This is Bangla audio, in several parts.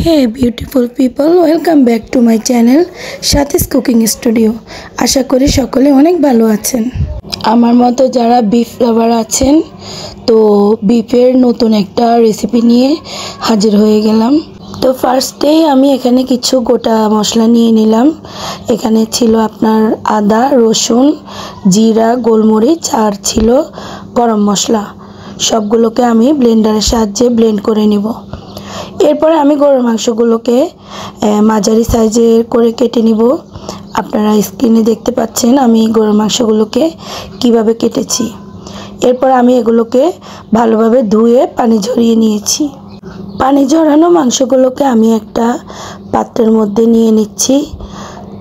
Hey beautiful people, welcome back to my channel Sathi's cooking studio. আশা করি সকলে অনেক ভালো আছেন। আমার মতো যারা বিফ লাভার আছেন তো বিফের নতুন একটা রেসিপি নিয়ে হাজির হয়ে গেলাম। তো ফার্স্টেই আমি এখানে কিছু গোটা মশলা নিয়ে নিলাম। এখানে ছিল আপনার আদা, রসুন, জিরা, গোলমরিচ আর ছিল গরম মশলা। সবগুলোকে আমি ব্লেন্ডারের সাহায্যে ব্লেন্ড করে নিব। এরপরে আমি গরুর মাংসগুলোকে মাঝারি সাইজের করে কেটে নিব। আপনারা স্ক্রিনে দেখতে পাচ্ছেন আমি গরুর মাংসগুলোকে কিভাবে কেটেছি। এরপর আমি এগুলোকে ভালোভাবে ধুয়ে পানি ঝরিয়ে নিয়েছি। পানি ঝরানো মাংসগুলোকে আমি একটা পাত্রের মধ্যে নিয়ে নিচ্ছি।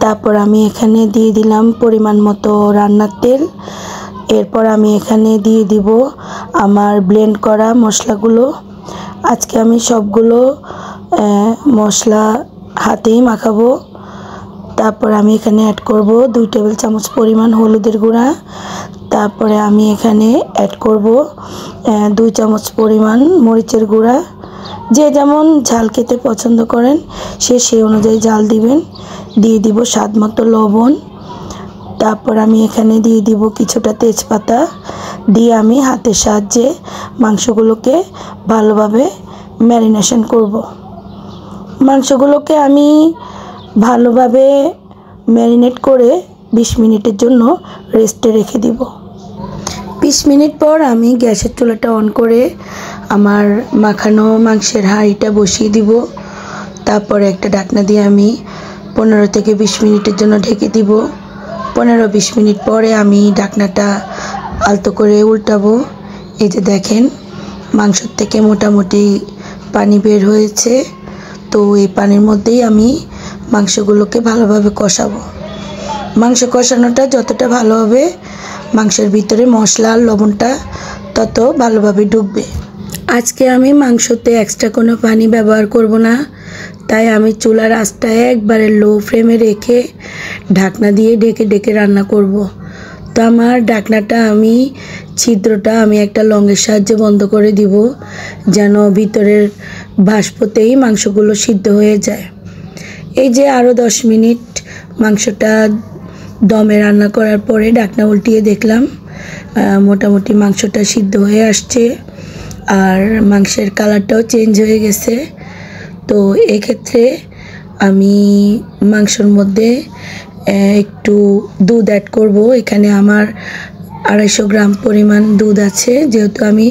তারপর আমি এখানে দিয়ে দিলাম পরিমাণ মতো রান্নার তেল। এরপর আমি এখানে দিয়ে দিব আমার ব্লেন্ড করা মশলাগুলো। আজকে আমি সবগুলো মশলা হাতেই মাখাবো। তারপর আমি এখানে অ্যাড করব 2 টেবিল চামচ পরিমাণ হলুদের গুঁড়া। তারপরে আমি এখানে অ্যাড করব 2 চামচ পরিমাণ মরিচের গুঁড়া। যে যেমন ঝাল খেতে পছন্দ করেন সেই অনুযায়ী ঝাল দিবেন। দিয়ে দিব স্বাদ মতো লবণ। তারপর আমি এখানে দিয়ে দিব কিছুটা তেজপাতা। দিয়ে আমি হাতের সাহায্যে মাংসগুলোকে ভালোভাবে ম্যারিনেশন করব। মাংসগুলোকে আমি ভালোভাবে ম্যারিনেট করে 20 মিনিটের জন্য রেস্টে রেখে দিব। 20 মিনিট পর আমি গ্যাসের চুলাটা অন করে আমার মাখানো মাংসের হাঁড়িটা বসিয়ে দিব। তারপরে একটা ঢাকনা দিয়ে আমি 15 থেকে 20 মিনিটের জন্য ঢেকে দিব। 15-20 মিনিট পরে আমি ঢাকনাটা আলতো করে উল্টাবো। এই যে দেখেন মাংসর থেকে মোটামুটি পানি বের হয়েছে। তো এই পানির মধ্যেই আমি মাংসগুলোকে ভালোভাবে কষাবো। মাংস কষানোটা যতটা ভালো হবে মাংসের ভিতরে মশলা আর লবণটা তত ভালোভাবে ঢুকবে। আজকে আমি মাংসতে এক্সট্রা কোনো পানি ব্যবহার করব না। তাই আমি চুলার আঁচটা একবারে লো ফ্লেমে রেখে ঢাকনা দিয়ে ঢেকে রান্না করব। তো আমার ঢাকনাটা ছিদ্রটা আমি একটা লংয়ের সাহায্যে বন্ধ করে দিব যেন ভিতরের ভাসপতেই মাংসগুলো সিদ্ধ হয়ে যায়। এই যে আরও 10 মিনিট মাংসটা দমে রান্না করার পরে ঢাকনা উল্টিয়ে দেখলাম মোটামুটি মাংসটা সিদ্ধ হয়ে আসছে আর মাংসের কালারটাও চেঞ্জ হয়ে গেছে। তো এক্ষেত্রে আমি মাংসর মধ্যে একটু দুধ অ্যাড করব। এখানে আমার 250 গ্রাম পরিমাণ দুধ আছে। যেহেতু আমি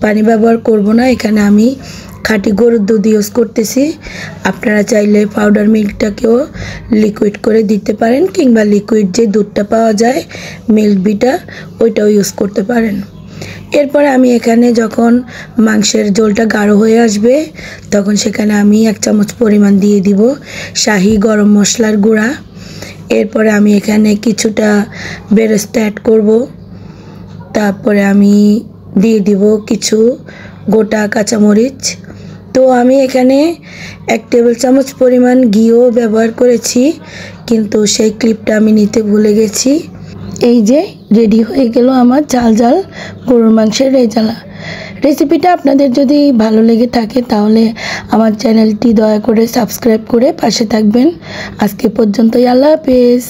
পানি ব্যবহার করব না, এখানে আমি খাঁটি গরুর দুধ ইউজ করতেছি। আপনারা চাইলে পাউডার মিল্কটাকেও লিকুইড করে দিতে পারেন কিংবা লিকুইড যে দুধটা পাওয়া যায় মিল্ক বিটা ওইটাও ইউজ করতে পারেন। এরপর আমি এখানে যখন মাংসের ঝোলটা গাঢ় হয়ে আসবে তখন সেখানে আমি 1 চামচ পরিমাণ দিয়ে দিব শাহি গরম মশলার গুঁড়া। এরপরে আমি এখানে কিছুটা বেরেস্তা অ্যাড করব। তারপরে আমি দিয়ে দিব কিছু গোটা কাঁচামরিচ। তো আমি এখানে 1 টেবিল চামচ পরিমাণ ঘিও ব্যবহার করেছি, কিন্তু সেই ক্লিপটা আমি নিতে ভুলে গেছি। এই যে রেডি হয়ে গেল আমার ঝাল ঝাল গরুর মাংসের রেজালা। রেসিপিটা আপনাদের যদি ভালো লেগে থাকে তাহলে আমার চ্যানেলটি দয়া করে সাবস্ক্রাইব করে পাশে থাকবেন। আজকে পর্যন্তই, আল্লাহ হাফেজ।